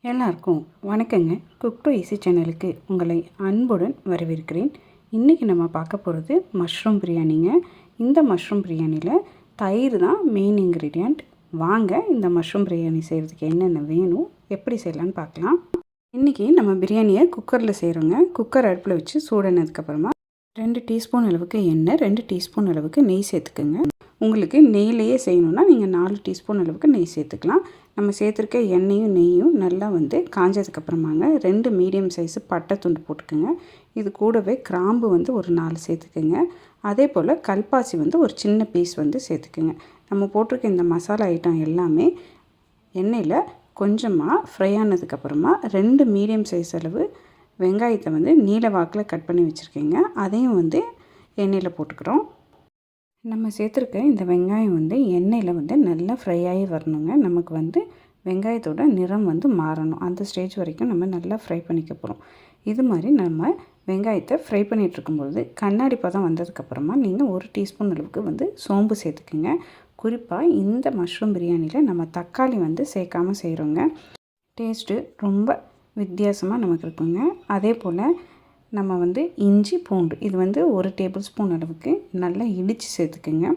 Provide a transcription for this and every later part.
எல்லாருக்கும் வணக்கங்க. Cook to easy சேனலுக்கு உங்களை அன்புடன் வரவேற்கிறேன். இன்றைக்கி நம்ம பார்க்க போகிறது மஷ்ரூம் பிரியாணிங்க. இந்த மஷ்ரூம் பிரியாணியில் தயிர் தான் மெயின் இன்க்ரீடியண்ட். வாங்க இந்த மஷ்ரூம் பிரியாணி செய்கிறதுக்கு என்னென்ன வேணும், எப்படி செய்யலான்னு பார்க்கலாம். இன்றைக்கி நம்ம பிரியாணியை குக்கரில் செய்கிறோங்க. குக்கர் அடுப்பில் வச்சு சூடானதுக்கப்புறமா 2 டீஸ்பூன் அளவுக்கு எண்ணெய், 2 டீஸ்பூன் அளவுக்கு நெய் சேர்த்துக்குங்க. உங்களுக்கு நெய்லேயே செய்யணுன்னா நீங்கள் 4 டீஸ்பூன் அளவுக்கு நெய் சேர்த்துக்கலாம். நம்ம சேர்த்துருக்க எண்ணெயும் நெய்யும் நல்லா காஞ்சதுக்கப்புறமாங்க 2 மீடியம் சைஸு பட்டை துண்டு போட்டுக்குங்க. இது கூடவே கிராம்பு ஒரு 4 சேர்த்துக்குங்க. அதே போல் கல்பாசி ஒரு சின்ன பீஸ் சேர்த்துக்குங்க. நம்ம போட்டிருக்க இந்த மசாலா ஐட்டம் எல்லாமே எண்ணெயில் கொஞ்சமாக ஃப்ரை ஆனதுக்கப்புறமா 2 மீடியம் சைஸ் அளவு வெங்காயத்தை நீல வாக்கில் கட் பண்ணி வச்சுருக்கேங்க. அதையும் எண்ணெயில் போட்டுக்கிறோம். நம்ம சேர்த்துருக்க இந்த வெங்காயம் எண்ணெயில் நல்லா ஃப்ரை ஆகி வரணுங்க. நமக்கு வெங்காயத்தோட நிறம் மாறணும். அந்த ஸ்டேஜ் வரைக்கும் நம்ம நல்லா ஃப்ரை பண்ணிக்க போகிறோம். இது மாதிரி நம்ம வெங்காயத்தை ஃப்ரை பண்ணிகிட்ருக்கும்பொழுது கண்ணாடி பதம் வந்ததுக்கப்புறமா நீங்கள் 1 டீஸ்பூன் அளவுக்கு சோம்பு சேர்த்துக்குங்க. குறிப்பாக இந்த மஷ்ரூம் பிரியாணியில் நம்ம தக்காளி சேர்க்காமல் செய்கிறோங்க. டேஸ்ட்டு ரொம்ப வித்தியாசமாக நமக்கு இருக்குங்க. அதே போல் நம்ம இஞ்சி பூண்டு இது 1 டேபிள் ஸ்பூன் அளவுக்கு நல்லா இடித்து சேர்த்துக்குங்க.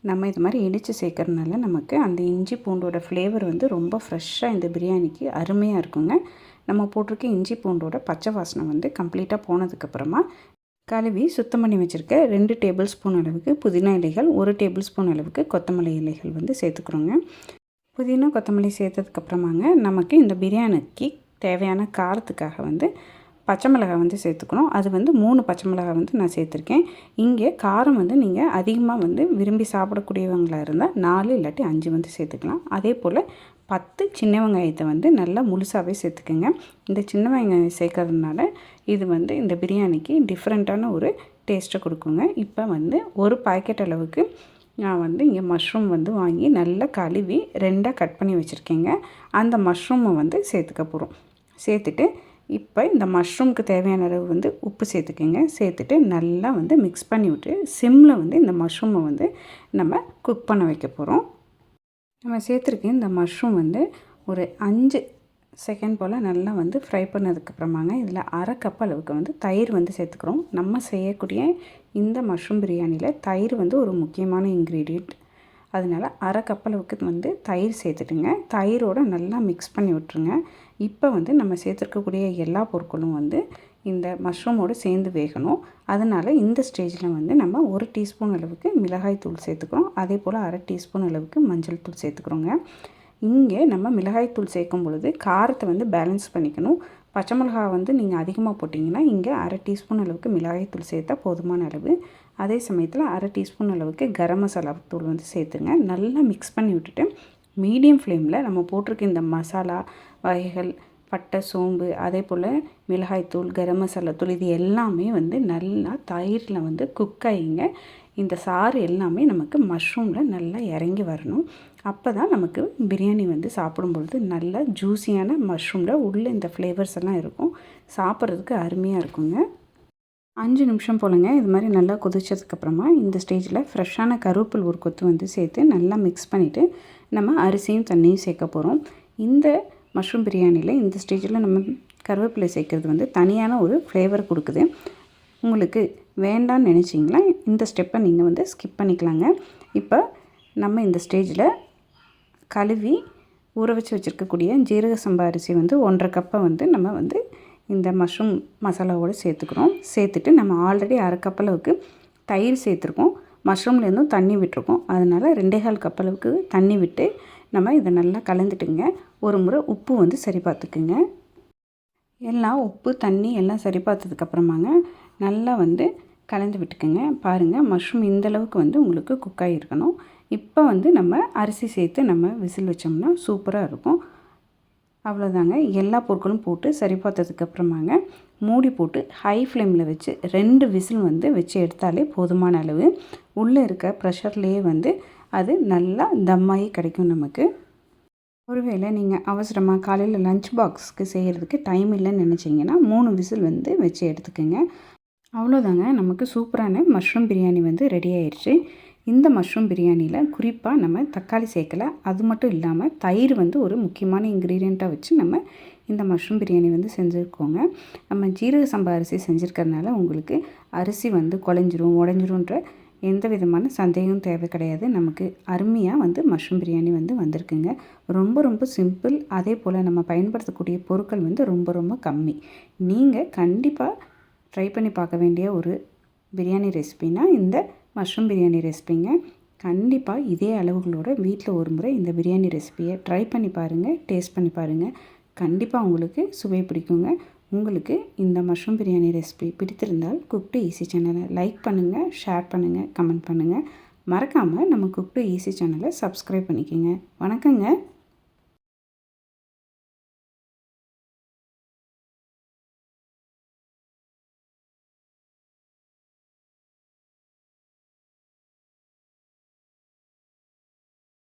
நம்ம இது மாதிரி இடித்து சேர்க்கறதுனால நமக்கு அந்த இஞ்சி பூண்டோட ஃப்ளேவர் ரொம்ப ஃப்ரெஷ்ஷாக இந்த பிரியாணிக்கு அருமையாக இருக்குங்க. நம்ம போட்டிருக்க இஞ்சி பூண்டோட பச்சை வாசனை கம்ப்ளீட்டாக போனதுக்கப்புறமா கழுவி சுத்தம் பண்ணி வச்சுருக்க 2 டேபிள் ஸ்பூன் அளவுக்கு புதினா இலைகள், 1 டேபிள் ஸ்பூன் அளவுக்கு கொத்தமல்லி இலைகள் சேர்த்துக்கிறோங்க. புதினா கொத்தமல்லி சேர்த்ததுக்கப்புறமாங்க நமக்கு இந்த பிரியாணிக்கு தேவையான காரத்துக்காக பச்சை மிளகாய் சேர்த்துக்கணும். அது 3 பச்சை மிளகாய் நான் சேர்த்துருக்கேன். இங்கே காரம் நீங்கள் அதிகமாக விரும்பி சாப்பிடக்கூடியவங்களாக இருந்தால் 4 இல்லாட்டி 5 சேர்த்துக்கலாம். அதே போல் 10 சின்ன வெங்காயத்தை நல்லா முழுசாகவே சேர்த்துக்குங்க. இந்த சின்ன வெங்காயம் சேர்க்கறதுனால இது இந்த பிரியாணிக்கு டிஃப்ரெண்ட்டான ஒரு டேஸ்ட்டை கொடுக்குங்க. இப்போ 1 பாக்கெட் அளவுக்கு நான் இங்கே மஷ்ரூம் வாங்கி நல்லா கழுவி 2ஆக கட் பண்ணி வச்சுருக்கேங்க. அந்த மஷ்ரூமை சேர்த்துக்க போகிறோம். சேர்த்துட்டு இப்போ இந்த மஷ்ரூமுக்கு தேவையான அளவு உப்பு சேர்த்துக்கோங்க. சேர்த்துட்டு நல்லா மிக்ஸ் பண்ணி விட்டு சிம்மில் இந்த மஷ்ரூமை நம்ம குக் பண்ண வைக்க போகிறோம். நம்ம சேர்த்துருக்கேன் இந்த மஷ்ரூம் ஒரு 5 செகண்ட் போல் நல்லா ஃப்ரை பண்ணதுக்கப்புறமாங்க இதில் 1/2 கப் அளவுக்கு தயிர் சேர்த்துக்கிறோம். நம்ம செய்யக்கூடிய இந்த மஷ்ரூம் பிரியாணியில் தயிர் ஒரு முக்கியமான இன்க்ரீடியண்ட். அதனால் 1/2 கப் அளவுக்கு தயிர் சேர்த்துட்டுங்க. தயிரோடு நல்லா மிக்ஸ் பண்ணி விட்டுருங்க. இப்போ நம்ம சேர்த்துருக்கக்கூடிய எல்லா பொருட்களும் இந்த மஷ்ரூமோடு சேர்ந்து வேகணும். அதனால் இந்த ஸ்டேஜில் நம்ம 1 டீஸ்பூன் அளவுக்கு மிளகாய் தூள் சேர்த்துக்கிறோம். அதே போல் 1/2 டீஸ்பூன் அளவுக்கு மஞ்சள் தூள் சேர்த்துக்கிறோங்க. இங்கே நம்ம மிளகாய் தூள் சேர்க்கும் பொழுது காரத்தை பேலன்ஸ் பண்ணிக்கணும். பச்சை மிளகாய் நீங்கள் அதிகமாக போட்டிங்கன்னா இங்கே 1/2 டீஸ்பூன் அளவுக்கு மிளகாய் தூள் சேர்த்தா போதுமான அளவு. அதே சமயத்தில் 1/2 டீஸ்பூன் அளவுக்கு கரம் மசாலா தூள் சேர்த்துங்க. நல்லா மிக்ஸ் பண்ணி விட்டுட்டு மீடியம் ஃப்ளேமில் நம்ம போட்டிருக்க இந்த மசாலா வகைகள், பட்டை, சோம்பு, அதே போல் மிளகாய்த்தூள், கரம் மசாலா தூள் இது எல்லாமே நல்லா தயிரில் குக் ஆகிங்க. இந்த சாறு எல்லாமே நமக்கு மஷ்ரூமில் நல்லா இறங்கி வரணும். அப்போ தான் நமக்கு பிரியாணி சாப்பிடும்பொழுது நல்லா ஜூஸியான மஷ்ரூமில் உள்ள இந்த ஃப்ளேவர்ஸ் எல்லாம் இருக்கும். சாப்பிட்றதுக்கு அருமையாக இருக்குங்க. 5 நிமிஷம் போலங்க இது மாதிரி நல்லா கொதிச்சதுக்கப்புறமா இந்த ஸ்டேஜில் ஃப்ரெஷ்ஷான கருவேப்பில் ஒரு கொத்து சேர்த்து நல்லா மிக்ஸ் பண்ணிவிட்டு நம்ம அரிசியும் தண்ணியும் சேர்க்க போகிறோம். இந்த மஷ்ரூம் பிரியாணியில் இந்த ஸ்டேஜில் நம்ம கருவேப்பிலை சேர்க்குறது தனியான ஒரு ஃப்ளேவர் கொடுக்குது. உங்களுக்கு வேண்டான்னு நினச்சிங்களா இந்த ஸ்டெப்பை நீங்கள் ஸ்கிப் பண்ணிக்கலாங்க. இப்போ நம்ம இந்த ஸ்டேஜில் கழுவி ஊற வச்சு வச்சுருக்கக்கூடிய ஜீரக சம்பா அரிசி 1/2 கப்பை நம்ம இந்த மஷ்ரூம் மசாலாவோடு சேர்த்துக்கிறோம். சேர்த்துட்டு நம்ம ஆல்ரெடி 1/2 கப் அளவுக்கு தயிர் சேர்த்துருக்கோம். மஷ்ரூம்லேருந்தும் தண்ணி விட்டுருக்கோம். அதனால் 2.25 கப் அளவுக்கு தண்ணி விட்டு நம்ம இதை நல்லா கலந்துட்டுங்க. ஒரு முறை உப்பு சரி பார்த்துக்குங்க. எல்லாம் உப்பு தண்ணி எல்லாம் சரி பார்த்ததுக்கப்புறமாங்க நல்லா கலந்து விட்டுக்குங்க. பாருங்கள் மஷ்ரூம் இந்தளவுக்கு உங்களுக்கு குக் ஆகியிருக்கணும். இப்போ நம்ம அரிசி சேர்த்து நம்ம விசில் வச்சோம்னா சூப்பராக இருக்கும். அவ்வளோதாங்க. எல்லா பொருட்களும் போட்டு சரி பார்த்ததுக்கப்புறமாங்க மூடி போட்டு ஹை ஃப்ளேமில் வச்சு 2 விசில் வச்சு எடுத்தாலே போதுமான அளவு. உள்ளே இருக்க ப்ரெஷர்லேயே அது நல்லா தம்மாகி கிடைக்கும் நமக்கு. ஒருவேளை நீங்கள் அவசரமாக காலையில் லஞ்ச் பாக்ஸுக்கு செய்கிறதுக்கு டைம் இல்லைன்னு நினச்சிங்கன்னா 3 விசில் வச்சு எடுத்துக்கோங்க. அவ்வளோதாங்க. நமக்கு சூப்பரான மஷ்ரூம் பிரியாணி ரெடி ஆயிடுச்சு. இந்த மஷ்ரூம் பிரியாணியில் குறிப்பாக நம்ம தக்காளி சேர்க்கலை. அது மட்டும் இல்லாமல் தயிர் ஒரு முக்கியமான இன்க்ரீடியண்ட்டாக வச்சு நம்ம இந்த மஷ்ரூம் பிரியாணி வந்து செஞ்சுருக்கோங்க. நம்ம ஜீரக சம்பா அரிசி செஞ்சுருக்கறனால உங்களுக்கு அரிசி வந்து குழஞ்சிரும் உடஞ்சிரும்ன்ற எந்த விதமான சந்தேகம் தேவை கிடையாது. நமக்கு அருமையாக வந்து மஷ்ரூம் பிரியாணி வந்து வந்திருக்குங்க. ரொம்ப ரொம்ப சிம்பிள். அதே போல் நம்ம பயன்படுத்தக்கூடிய பொருட்கள் வந்து ரொம்ப ரொம்ப கம்மி. நீங்கள் கண்டிப்பாக ட்ரை பண்ணி பார்க்க வேண்டிய ஒரு பிரியாணி ரெசிபினா இந்த மஷ்ரூம் பிரியாணி ரெசிபிங்க. கண்டிப்பாக இதே அளவுகளோட வீட்டில் ஒரு முறை இந்த பிரியாணி ரெசிபியை ட்ரை பண்ணி பாருங்கள், டேஸ்ட் பண்ணி பாருங்கள். கண்டிப்பாக உங்களுக்கு சுவை பிடிக்குங்க. உங்களுக்கு இந்த மஷ்ரூம் பிரியாணி ரெசிபி பிடித்திருந்தால் குக் டு ஈஸி சேனலை லைக் பண்ணுங்கள், ஷேர் பண்ணுங்கள், கமெண்ட் பண்ணுங்கள். மறக்காமல் நம்ம குக் டு ஈஸி சேனலை சப்ஸ்கிரைப் பண்ணிக்கோங்க. வணக்கங்க.